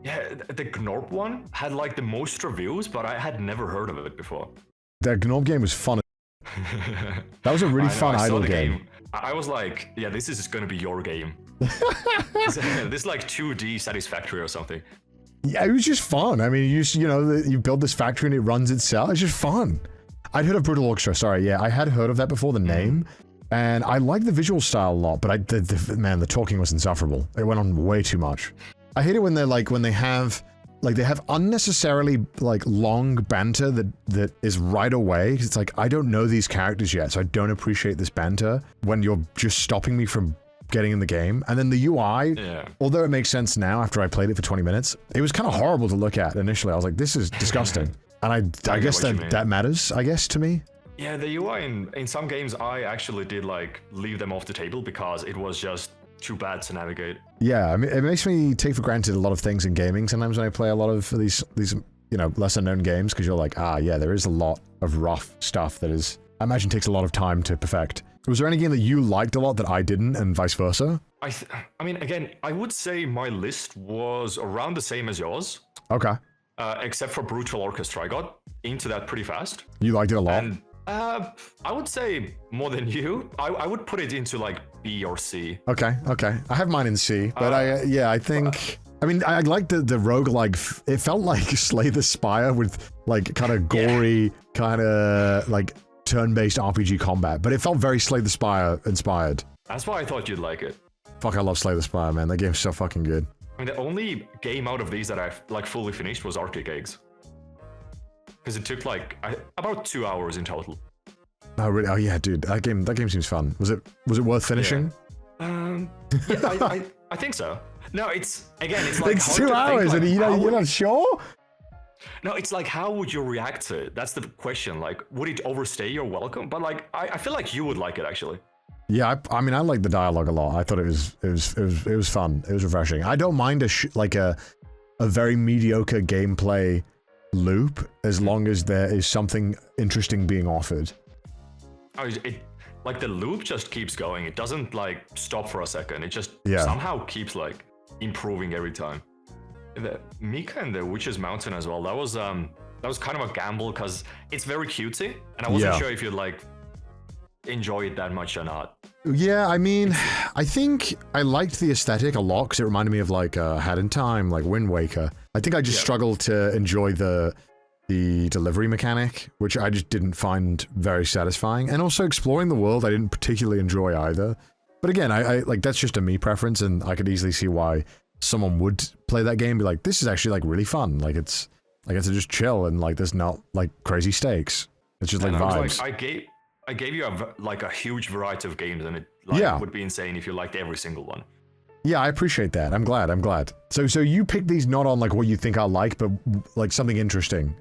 Yeah, the Gnorp one had like the most reviews, but I had never heard of it before. That Gnorp game was fun. That was a really fun idle game. I was like, yeah, this is going to be your game. This is like 2D Satisfactory or something. Yeah, it was just fun. I mean, you know, you build this factory and it runs itself. It's just fun. I'd heard of Brutal Orchestra. Sorry, yeah, I had heard of that before, the name, and I liked the visual style a lot. But man, the talking was insufferable. It went on way too much. I hate it when they're like they have unnecessarily like long banter that is right away. It's like, I don't know these characters yet, so I don't appreciate this banter when you're just stopping me from getting in the game. And then the UI, although it makes sense now after I played it for 20 minutes, it was kind of horrible to look at initially. I was like, this is disgusting. And I guess that matters, I guess, to me. Yeah, the UI in some games, I actually did like leave them off the table because it was just too bad to navigate. Yeah, I mean, it makes me take for granted a lot of things in gaming sometimes when I play a lot of these you know, lesser known games, because you're like, ah, yeah, there is a lot of rough stuff that is, I imagine, takes a lot of time to perfect. Was there any game that you liked a lot that I didn't, and vice versa? I mean, again, I would say my list was around the same as yours. Okay. Except for Brutal Orchestra. I got into that pretty fast. You liked it a lot? And I would say more than you. I would put it into like B or C. Okay, okay. I have mine in C, but I think... I mean, I liked the roguelike. It felt like Slay the Spire with like kind of gory, kind of like turn-based RPG combat, but it felt very Slay the Spire inspired. That's why I thought you'd like it. Fuck, I love Slay the Spire, man. That game's so fucking good. I mean, the only game out of these that I've like fully finished was Arctic Eggs. Because it took like about 2 hours in total. Oh really? Oh yeah, dude. That game seems fun. Was it worth finishing? Yeah, I think so. No, it's like it's 2 hours, and you're not sure. No, it's like, how would you react to it? That's the question. Like, would it overstay your welcome? But like, I feel like you would like it actually. Yeah, I mean, I like the dialogue a lot. I thought it was fun. It was refreshing. I don't mind a very mediocre gameplay loop as long as there is something interesting being offered. Oh, like the loop just keeps going. It doesn't like stop for a second. It just somehow keeps like improving every time. The Mika and the Witch's Mountain as well. That was kind of a gamble because it's very cutesy, and I wasn't sure if you'd like enjoy it that much or not. Yeah, I mean, I think I liked the aesthetic a lot because it reminded me of like Hat in Time, like Wind Waker. I think I just struggled to enjoy the delivery mechanic, which I just didn't find very satisfying, and also exploring the world I didn't particularly enjoy either. But again, I like, that's just a me preference, and I could easily see why someone would play that game and be like, this is actually like really fun. Like it's just chill and like there's not like crazy stakes. It's just like vibes. I gave you a huge variety of games, and it would be insane if you liked every single one. Yeah, I appreciate that. I'm glad. So you picked these not on like what you think I like, but like something interesting.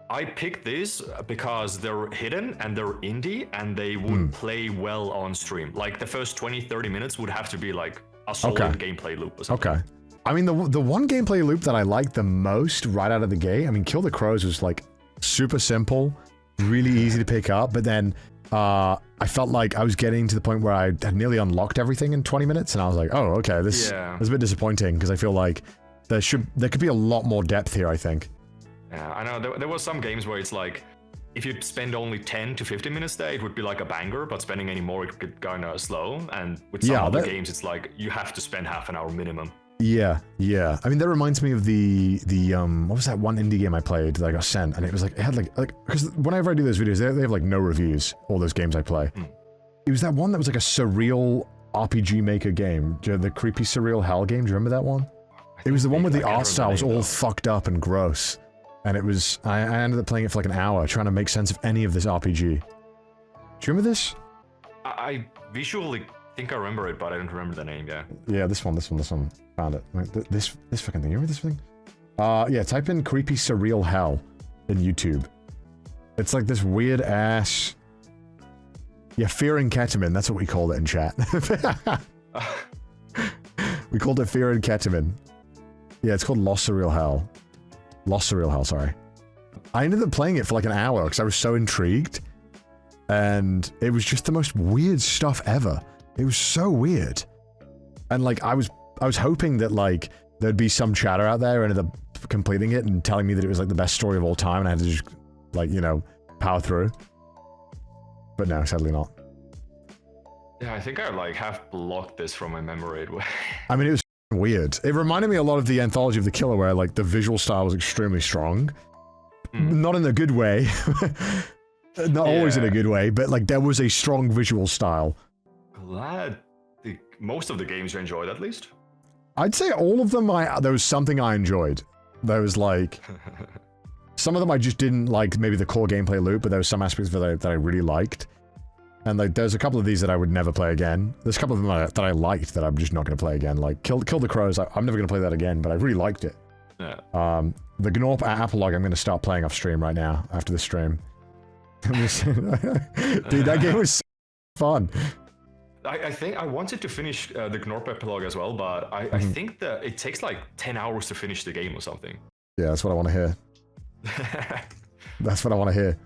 I picked these because they're hidden and they're indie, and they would play well on stream. Like the first 20-30 minutes would have to be like a solid gameplay loop or something. Okay. I mean, the one gameplay loop that I liked the most right out of the gate, I mean, Kill the Crows was like super simple, really easy to pick up, but then I felt like I was getting to the point where I had nearly unlocked everything in 20 minutes, and I was like, oh, okay, this is a bit disappointing, because I feel like there could be a lot more depth here, I think. Yeah, I know, there was some games where it's like, if you spend only 10 to 15 minutes there, it would be like a banger, but spending any more, it could go slow, and with some other games, it's like, you have to spend half an hour minimum. Yeah. I mean, that reminds me of the what was that one indie game I played that I got sent, and it was like, it had like, because whenever I do those videos, they have like no reviews, all those games I play. It was that one that was like a surreal RPG maker game, the creepy Surreal Hell game, do you remember that one? It was the one where the art style was all fucked up and gross, and it was, I ended up playing it for like an hour, trying to make sense of any of this RPG. Do you remember this? I visually think I remember it, but I don't remember the name, Yeah, this one. Found it. Wait, this fucking thing. You remember this thing? Yeah, type in creepy surreal hell in YouTube. It's like this weird ass... Yeah, fear and ketamine, that's what we called it in chat. We called it fear and ketamine. Yeah, it's called Lost Surreal Hell. Lost Surreal Hell, sorry. I ended up playing it for like an hour because I was so intrigued. And it was just the most weird stuff ever. It was so weird. And like, I was hoping that like there'd be some chatter out there who ended up completing it and telling me that it was like the best story of all time, and I had to just, like, you know, power through. But no, sadly not. Yeah, I think I like have blocked this from my memory. I mean, it was weird. It reminded me a lot of the Anthology of the Killer, where like the visual style was extremely strong. Not in a good way. Not always in a good way, but like there was a strong visual style. Glad most of the games you enjoyed, at least. I'd say all of them, there was something I enjoyed. There was like... some of them I just didn't like, maybe the core gameplay loop, but there was some aspects of it that I really liked. And like, there's a couple of these that I would never play again. There's a couple of them that I liked that I'm just not going to play again. Like, Kill the Crows, I'm never going to play that again, but I really liked it. Yeah. The Gnorp Apolog I'm going to start playing off stream right now, after the stream. Dude, that game was so fun. I think I wanted to finish the Gnorp Epilogue as well, but I think that it takes like 10 hours to finish the game or something. Yeah, that's what I want to hear. That's what I want to hear.